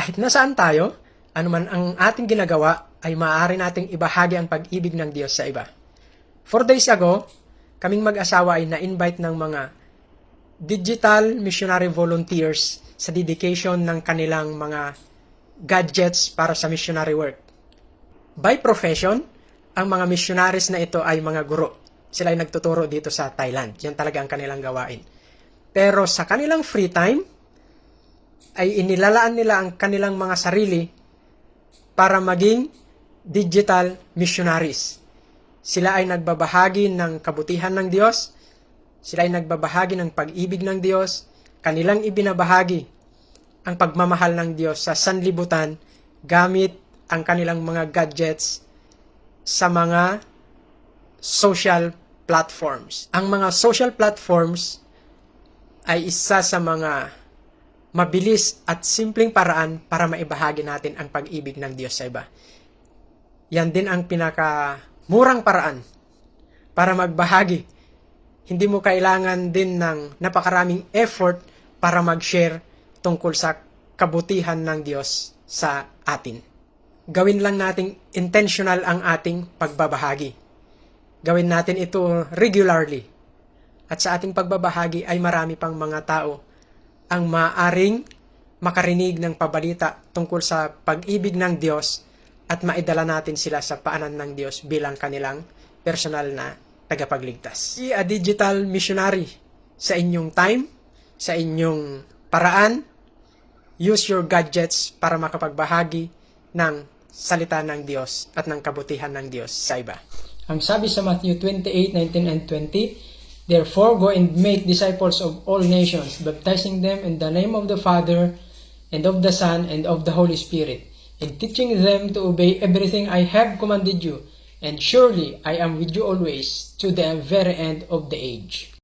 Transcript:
Kahit nasaan tayo, anuman ang ating ginagawa, ay maaari nating ibahagi ang pag-ibig ng Diyos sa iba. 4 days ago, kaming mag-asawa ay na-invite ng mga digital missionary volunteers sa dedication ng kanilang mga gadgets para sa missionary work. By profession, ang mga missionaries na ito ay mga guro. Sila ay nagtuturo dito sa Thailand. Yan talaga ang kanilang gawain. Pero sa kanilang free time, ay inilalaan nila ang kanilang mga sarili para maging digital missionaries. Sila ay nagbabahagi ng kabutihan ng Diyos, sila ay nagbabahagi ng pag-ibig ng Diyos, kanilang ibinabahagi ang pagmamahal ng Diyos sa sanlibutan gamit ang kanilang mga gadgets sa mga social platforms. Ang mga social platforms ay isa sa mga mabilis at simpleng paraan para maibahagi natin ang pag-ibig ng Diyos sa iba. Yan din ang pinakamurang paraan para magbahagi. Hindi mo kailangan din ng napakaraming effort para mag-share tungkol sa kabutihan ng Diyos sa atin. Gawin lang nating intentional ang ating pagbabahagi. Gawin natin ito regularly. At sa ating pagbabahagi ay marami pang mga tao ang maaring makarinig ng pabalita tungkol sa pag-ibig ng Diyos at maidala natin sila sa paanan ng Diyos bilang kanilang personal na tagapagligtas. Be a digital missionary sa inyong time, sa inyong paraan. Use your gadgets para makapagbahagi ng salita ng Diyos at ng kabutihan ng Diyos sa iba. Ang sabi sa Matthew 28:19 and 20, "Therefore go and make disciples of all nations, baptizing them in the name of the Father, and of the Son, and of the Holy Spirit, and teaching them to obey everything I have commanded you. And surely I am with you always, to the very end of the age."